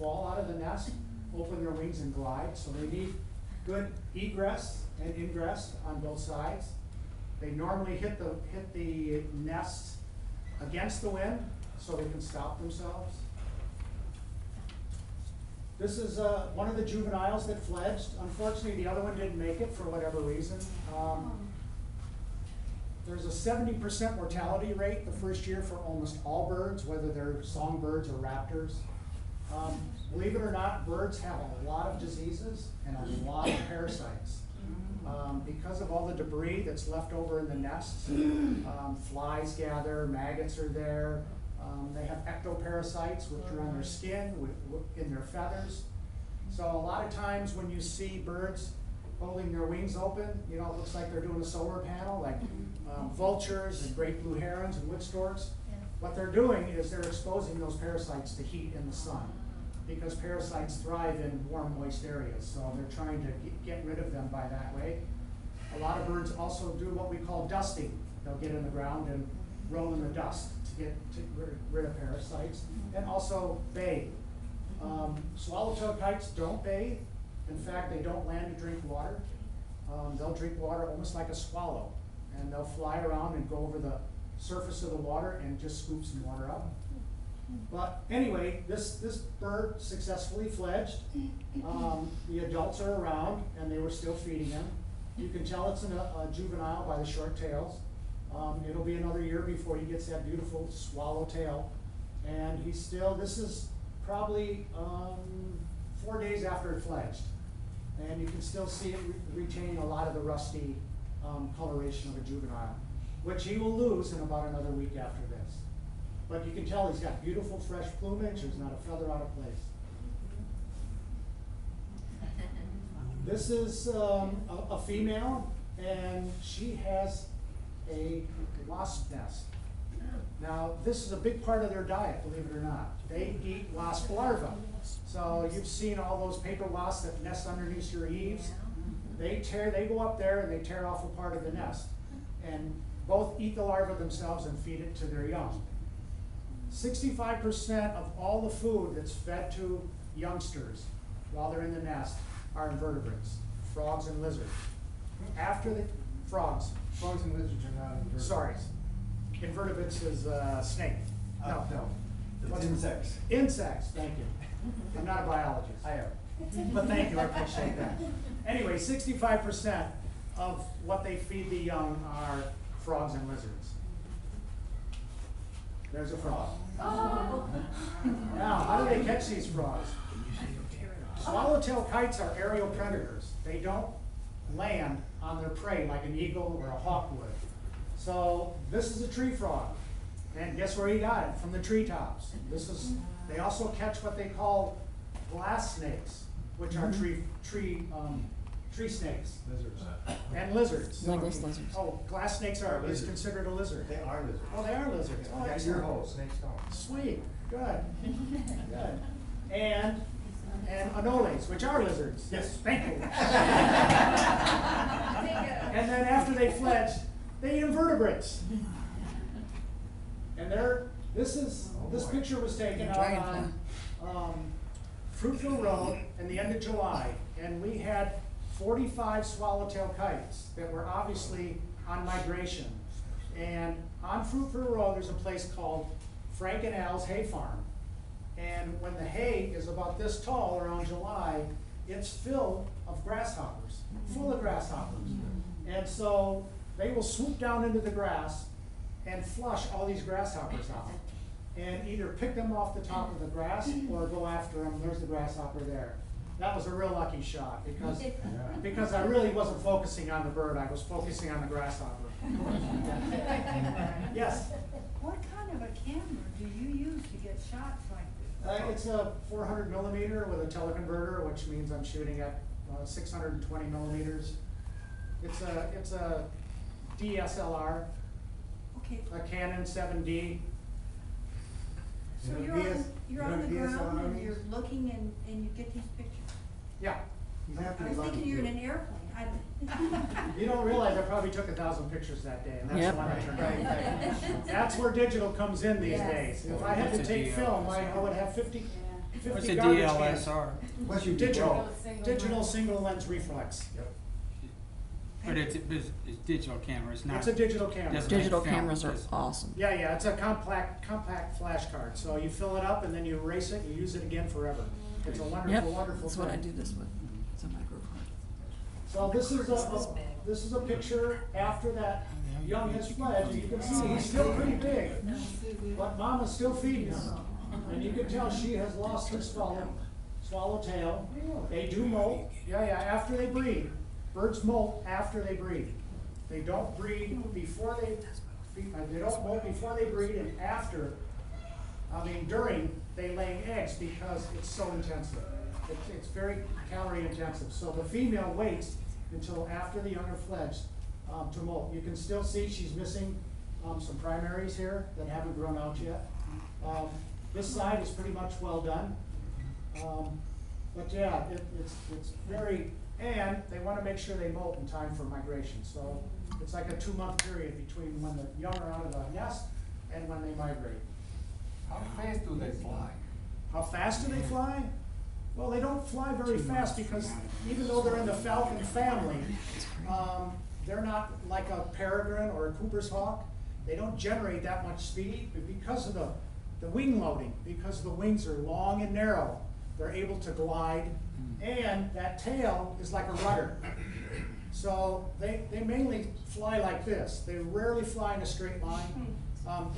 fall out of the nest, open their wings and glide. So they need good egress and ingress on both sides. They normally hit the nest against the wind so they can stop themselves. This is one of the juveniles that fledged. Unfortunately, the other one didn't make it for whatever reason. There's a 70% mortality rate the first year for almost all birds, whether they're songbirds or raptors. Believe it or not, birds have a lot of diseases and a lot of parasites. Because of all the debris that's left over in the nests, flies gather, maggots are there. They have ectoparasites, which are on their skin, in their feathers. So a lot of times when you see birds holding their wings open, you know, it looks like they're doing a solar panel, like vultures and great blue herons and wood storks. What they're doing is they're exposing those parasites to heat in the sun, because parasites thrive in warm, moist areas. So they're trying to get rid of them by that way. A lot of birds also do what we call dusting. They'll get in the ground and roll in the dust to get rid of parasites, and also bathe. Swallowtail kites don't bathe. In fact, they don't land to drink water. They'll drink water almost like a swallow, and they'll fly around and go over the surface of the water and just scoop some water up. But anyway, this bird successfully fledged. The adults are around, and they were still feeding him. You can tell it's a juvenile by the short tails. It'll be another year before he gets that beautiful swallowtail. And he's still, this is probably 4 days after it fledged. And you can still see it retaining a lot of the rusty coloration of a juvenile, which he will lose in about another week after this. But you can tell he's got beautiful fresh plumage. There's not a feather out of place. This is a female, and she has a wasp nest. Now, this is a big part of their diet, believe it or not. They eat wasp larvae. So you've seen all those paper wasps that nest underneath your eaves. They go up there and they tear off a part of the nest, and both eat the larvae themselves and feed it to their young. 65% of all the food that's fed to youngsters while they're in the nest are invertebrates, frogs and lizards. After the frogs. Frogs and lizards are not invertebrates. Sorry. Invertebrates is snake. No. It's insects. Insects, thank you. I'm not a biologist. I am. But thank you, I appreciate that. Anyway, 65% of what they feed the young are frogs and lizards. There's a frog. Oh. Now, how do they catch these frogs? Swallowtail kites are aerial predators. They don't land on their prey like an eagle or a hawk would. So this is a tree frog. And guess where he got it? From the treetops. They also catch what they call glass snakes, which are tree snakes. Lizards. And lizards. Legless lizards. Oh, glass snakes is considered a lizard. They are lizards. Oh, they are lizards. Oh, That's excellent. your hole. Snakes don't. Sweet. Good. Good. And anoles, which are lizards. Yes. Thank you. And then after they fledge, they eat invertebrates. And this picture was taken out on Fruitville Road in the end of July, and we had 45 swallowtail kites that were obviously on migration. And on Fruitville Road, there's a place called Frank and Al's Hay Farm. And when the hay is about this tall around July, it's filled of grasshoppers, full of grasshoppers. And so they will swoop down into the grass and flush all these grasshoppers out, and either pick them off the top of the grass or go after them. There's the grasshopper there. That was a real lucky shot because I really wasn't focusing on the bird. I was focusing on the grasshopper. Yes? What kind of a camera do you use to get shots like this? It's a 400 millimeter with a teleconverter, which means I'm shooting at 620 millimeters. It's a DSLR, Okay. a Canon 7D. So you're on the ground and you're looking and you get these pictures. Yeah. I was thinking you're in an airplane. You don't realize I probably took 1,000 pictures that day, and that's Yep. the one I turned out. That's where digital comes in these days. If I had to take film, I would have 50 What's 50 a garbage cans. DLSR? Unless you Digital, control. digital single lens reflex. Yep. But it's digital camera, it's not. It's a digital camera. doesn't Digital have film, cameras are it's- awesome. Yeah, it's a compact flash card. So you fill it up and then you erase it and you use it again forever. It's a wonderful, Yep, wonderful that's what I thing. do this with. It's a micro card. So this is a picture after that young has fled. You can see he's still pretty big, but mama's still feeding him. And you can tell she has lost her swallowtail. They do molt. Yeah, after they breed. Birds molt after they breed. They don't breed before they don't molt before they breed, and after, during they lay eggs, because it's so intensive. It's very calorie intensive. So the female waits until after the young are fledged to molt. You can still see she's missing some primaries here that haven't grown out yet. This side is pretty much well done. But yeah, it's very, and they want to make sure they molt in time for migration. So it's like a 2-month period between when the young are out of the nest and when they migrate. How fast do they fly? How fast do they fly? Well, they don't fly very fast because even though they're in the falcon family, they're not like a peregrine or a Cooper's hawk. They don't generate that much speed, but because of the wing loading, because the wings are long and narrow, they're able to glide, and that tail is like a rudder. So they mainly fly like this. They rarely fly in a straight line.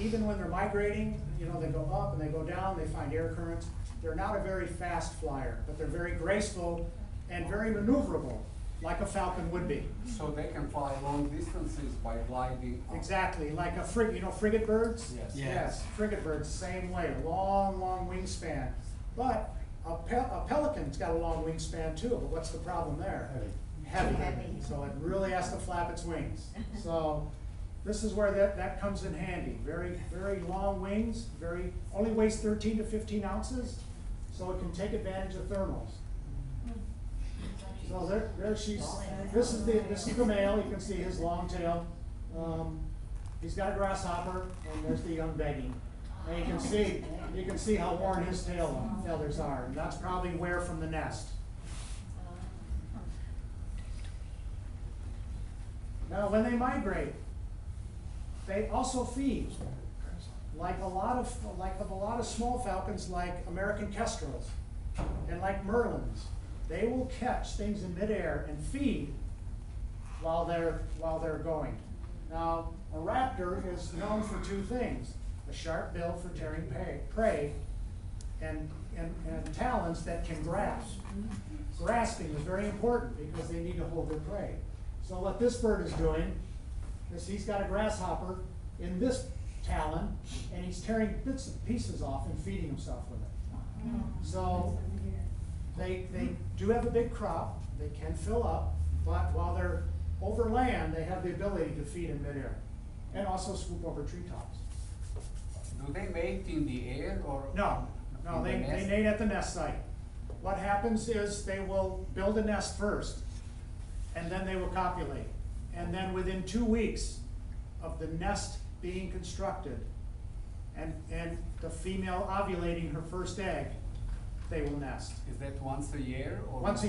Even when they're migrating, they go up and they go down, they find air currents. They're not a very fast flyer, but they're very graceful and very maneuverable, like a falcon would be. So they can fly long distances by gliding up. Exactly, like a frigate birds? Yes. Yes, frigate birds, same way, long wingspan. But a pelican's got a long wingspan too, but what's the problem there? Heavy. So it really has to flap its wings. So this is where that comes in handy. Very, very long wings, only weighs 13 to 15 ounces, so it can take advantage of thermals. So there she's, this is the male, you can see his long tail. He's got a grasshopper, and there's the young begging. And you can see how worn his tail feathers are, and that's probably wear from the nest. Now, when they migrate, they also feed, like a lot of small falcons, like American kestrels and like merlins. They will catch things in midair and feed while they're going. Now, a raptor is known for 2 things: a sharp bill for tearing prey, and talons that can grasp. Grasping is very important because they need to hold their prey. So what this bird is doing is he's got a grasshopper in this talon, and he's tearing bits and pieces off and feeding himself with it. So they do have a big crop, they can fill up, but while they're over land, they have the ability to feed in midair and also swoop over treetops. Do they mate in the air or? No, in they the nest? mate at the nest site. What happens is they will build a nest first, and then they will copulate. And then within 2 weeks of the nest being constructed and the female ovulating her first egg, they will nest. Is that once a year or? Once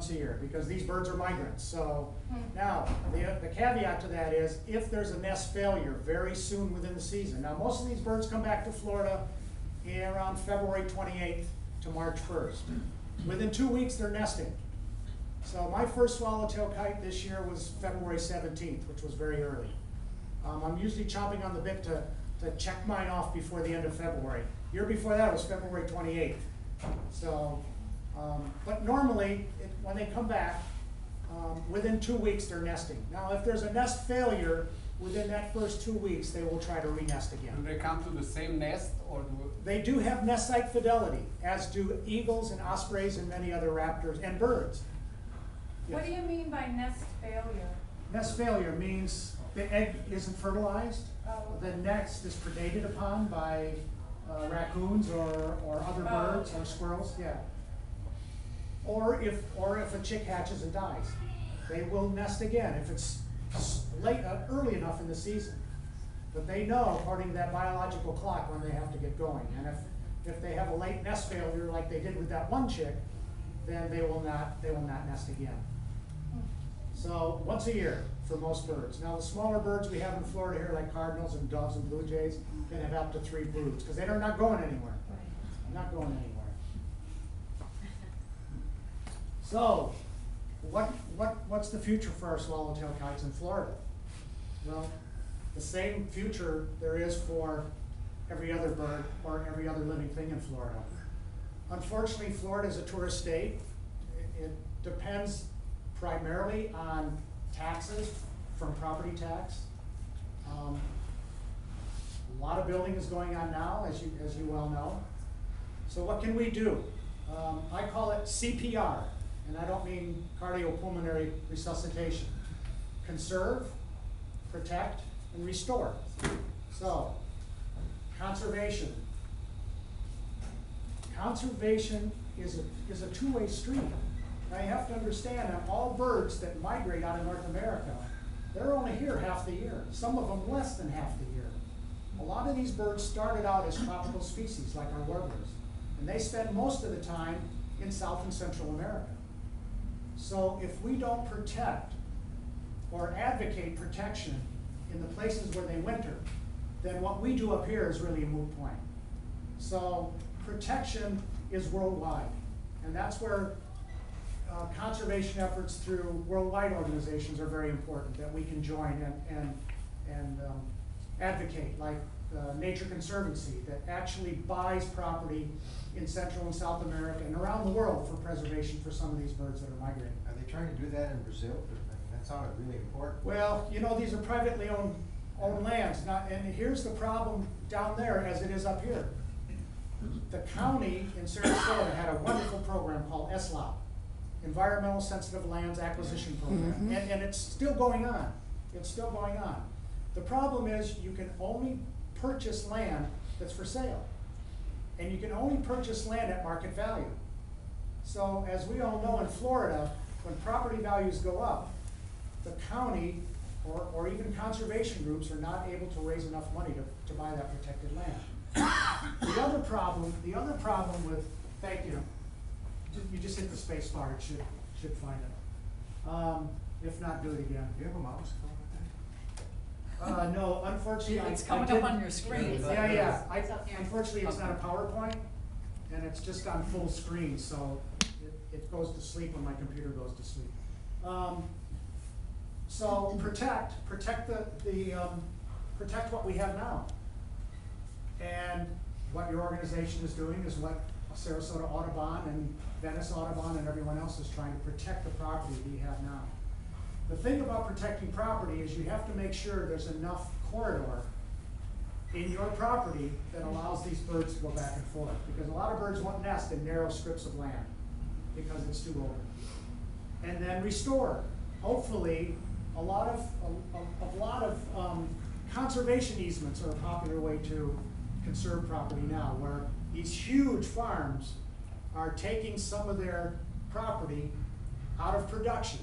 a year, because these birds are migrants. So now, the caveat to that is if there's a nest failure very soon within the season. Now, most of these birds come back to Florida around February 28th to March 1st. Within 2 weeks, they're nesting. So my first swallowtail kite this year was February 17th, which was very early. I'm usually chomping on the bit to check mine off before the end of February. Year before that was February 28th. So, but normally, when they come back, within 2 weeks they're nesting. Now, if there's a nest failure within that first 2 weeks, they will try to re-nest Do again. they come to the same nest or do? They do have nest site fidelity, as do eagles and ospreys and many other raptors and birds. What do you mean by nest failure? Nest failure means the egg isn't fertilized, Oh. the nest is predated upon by raccoons or other birds or squirrels, yeah. Or if a chick hatches and dies, they will nest again if it's early enough in the season. But they know, according to that biological clock, when they have to get going. And If they have a late nest failure like they did with that one chick, then they will not nest again. So once a year for most birds. Now the smaller birds we have in Florida here, like cardinals and doves and blue jays, can have up to 3 broods because they're not going anywhere. Not going anywhere. So, what's the future for our swallowtail kites in Florida? Well, the same future there is for every other bird or every other living thing in Florida. Unfortunately, Florida is a tourist state. It depends primarily on taxes from property tax. A lot of building is going on now, as you well know. So what can we do? I call it CPR, and I don't mean cardiopulmonary resuscitation. Conserve, protect, and restore. So, conservation. Conservation is a two-way street. Now you have to understand that all birds that migrate out of North America, they're only here half the year. Some of them less than half the year. A lot of these birds started out as tropical species, like our warblers, and they spend most of the time in South and Central America. So if we don't protect or advocate protection in the places where they winter, then what we do up here is really a moot point. So protection is worldwide, and that's where conservation efforts through worldwide organizations are very important, that we can join and advocate, like Nature Conservancy, that actually buys property in Central and South America and around the world for preservation for some of these birds that are migrating. Are they trying to do that in Brazil? I mean, that sounded really important. Well, you know, these are privately owned lands, and here's the problem down there as it is up here. The county in Sarasota had a wonderful program called SLOP, Environmental Sensitive Lands Acquisition Program, and it's still going on. It's still going on. The problem is you can only purchase land that's for sale, and you can only purchase land at market value. So as we all know in Florida, when property values go up, the county or even conservation groups are not able to raise enough money to buy that protected land. The other problem with, thank you, you just hit the space bar, it should find it. If not, do it again. Do you have a mouse? No, unfortunately. It's coming up on your screen. Yeah. Unfortunately, it's not a PowerPoint, and it's just on full screen, so it goes to sleep when my computer goes to sleep. So protect what we have now. And what your organization is doing is what Sarasota Audubon and Venice Audubon and everyone else is trying to protect the property we have now. The thing about protecting property is you have to make sure there's enough corridor in your property that allows these birds to go back and forth. Because a lot of birds won't nest in narrow strips of land because it's too open. And then restore. Hopefully, a lot of conservation easements are a popular way to conserve property now, where these huge farms are taking some of their property out of production,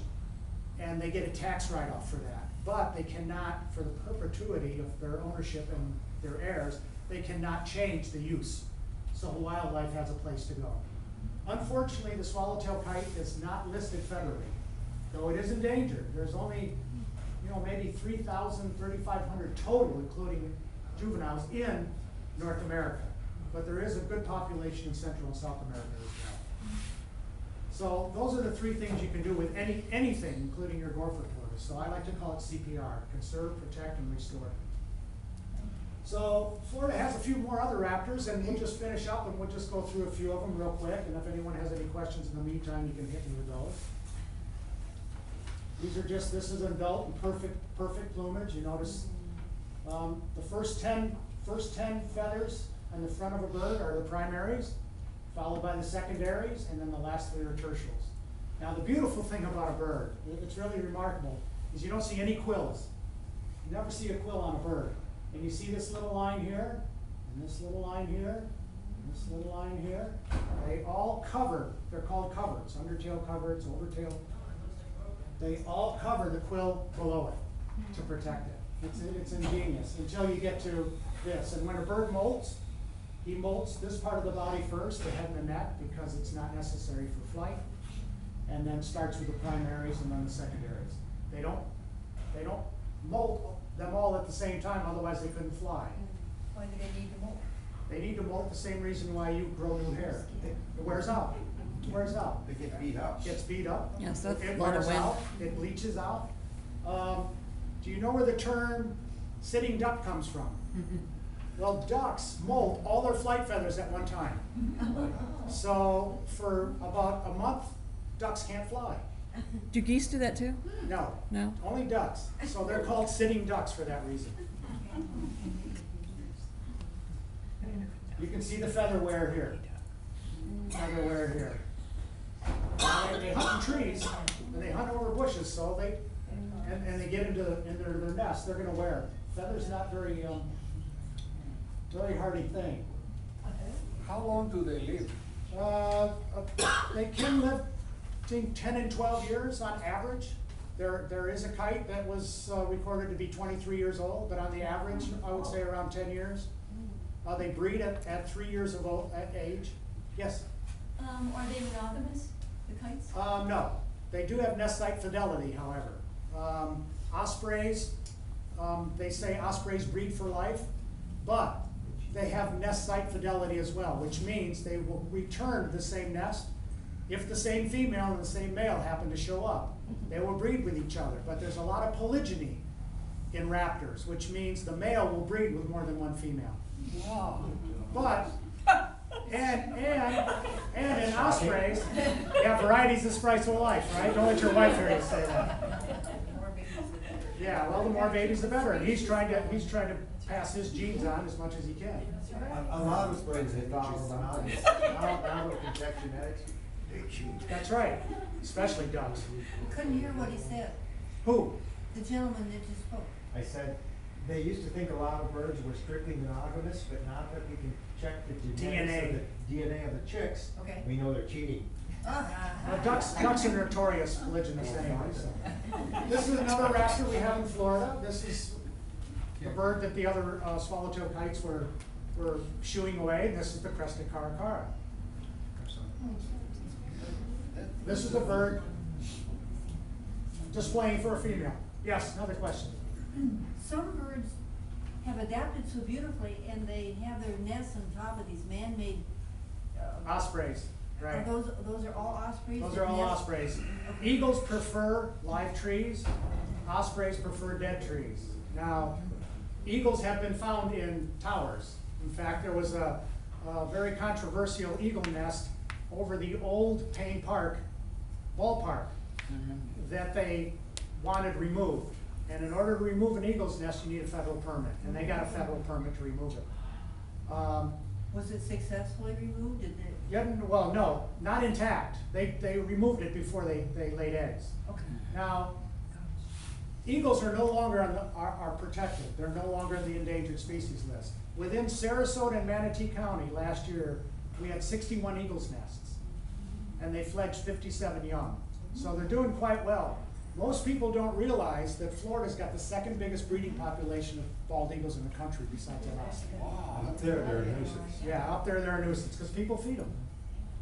and they get a tax write-off for that. But they cannot, for the perpetuity of their ownership and their heirs, they cannot change the use. So wildlife has a place to go. Unfortunately, the swallowtail kite is not listed federally, though it is endangered. There's only, maybe 3,000, 3,500 total, including juveniles, in North America. But there is a good population in Central and South America as well. So those are the 3 things you can do with anything, including your gopher tortoise. So I like to call it CPR, conserve, protect, and restore. So Florida has a few more other raptors, and we'll just finish up and we'll just go through a few of them real quick. And if anyone has any questions in the meantime, you can hit me with those. This is adult and perfect plumage. You notice the first 10 feathers on the front of a bird are the primaries, followed by the secondaries, and then the last 3 are tertials. Now the beautiful thing about a bird, it's really remarkable, is you don't see any quills. You never see a quill on a bird. And you see this little line here, and this little line here, and this little line here. They all cover, they're called coverts, undertail coverts, overtail. They all cover the quill below it to protect it. It's ingenious until you get to this. And when a bird molts, He molts this part of the body first, the head and the neck, because it's not necessary for flight, and then starts with the primaries and then the secondaries. They don't molt them all at the same time, otherwise they couldn't fly. Why do they need to molt? They need to molt the same reason why you grow new hair. It wears out. It wears out. They get beat up. Gets beat up. Yes, that's It a lot of wears wind. out. It bleaches out. Do you know where the term sitting duck comes from? Well, ducks molt all their flight feathers at one time. So for about a month, ducks can't fly. Do geese do that too? No, No? only ducks. So they're called sitting ducks for that reason. You can see the feather wear here. Feather wear here. They hunt in trees and they hunt over bushes, so and they get into their nest. They're going to wear it. Feather's not very hardy thing. How long do they live? They can live between 10 and 12 years on average. There is a kite that was recorded to be 23 years old, but on the average, I would say around 10 years. They breed at 3 years of age. Yes? Are they monogamous, the kites? No. They do have nest site fidelity, however. Ospreys, they say ospreys breed for life, but they have nest site fidelity as well, which means they will return to the same nest. If the same female and the same male happen to show up, they will breed with each other. But there's a lot of polygyny in raptors, which means the male will breed with more than one female. Wow. But, and in ospreys, yeah, varieties is price of life, right? Don't let your wife hear you say that. Yeah, well, the more babies, the better. And he's trying to pass his genes on as much as he can. A lot of birds, they follow monogamous. Now with conject genetics, they choose. That's right, especially ducks. Couldn't hear what he said, Who? the gentleman that just spoke. I said, they used to think a lot of birds were strictly monogamous, but now that we can check the genetics of the DNA of the chicks, Okay. we know they're cheating. Ducks are notorious polygynous anyway, so. This is another raptor we have in Florida. This is the bird that the other swallowtail kites were shooing away. This is the crested caracara. This is a bird displaying for a female. Yes, another question. Some birds have adapted so beautifully and they have their nests on top of these man-made, Ospreys, right? those are all ospreys? Those that are all nest- ospreys. Eagles prefer live trees. Ospreys prefer dead trees. Now, eagles have been found in towers. In fact, there was a very controversial eagle nest over the old Payne Park ballpark that they wanted removed. And in order to remove an eagle's nest, you need a federal permit, and they got a federal permit to remove it. Was it successfully removed? Did it? Yeah, well, no, not intact. They removed it before they laid eggs. Okay. Now, eagles are no longer are protected. They're no longer in the endangered species list. Within Sarasota and Manatee County last year, we had 61 eagles nests, and they fledged 57 young. So they're doing quite well. Most people don't realize that Florida's got the second biggest breeding population of bald eagles in the country besides Alaska. Up there, they're a nuisance. Yeah, up there they're a nuisance because people feed them.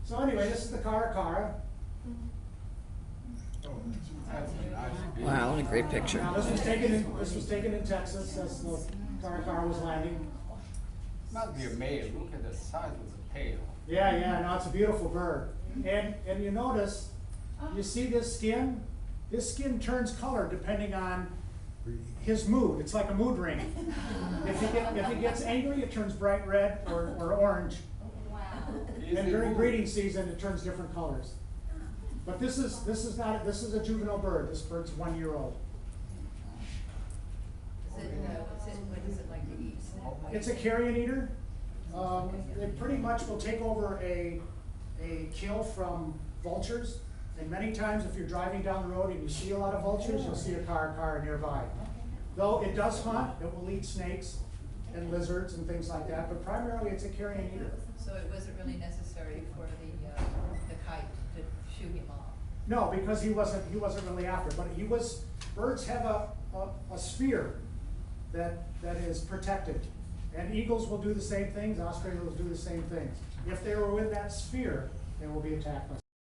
So anyway, this is the caracara. Wow, what a great picture. Now this was taken in Texas as the caracara was landing. Must be a male. Look at the size of the tail. Yeah, no, it's a beautiful bird. And you notice, you see this skin? This skin turns color depending on his mood. It's like a mood ring. If he gets angry, it turns bright red or orange. Wow. And during breeding season, it turns different colors. But this is a juvenile bird. This bird's 1 year old. What is it like to eat? It's a carrion eater. They pretty much will take over a kill from vultures. And many times if you're driving down the road and you see a lot of vultures, you'll see a caracara nearby. Though it does hunt, it will eat snakes and lizards and things like that, but primarily it's a carrion eater. So it wasn't really necessary for the kite to shoo him off? No, because he wasn't really after it, but birds have a sphere that is protected. And eagles will do the same things, ospreys will do the same things. If they were in that sphere, they will be attacked by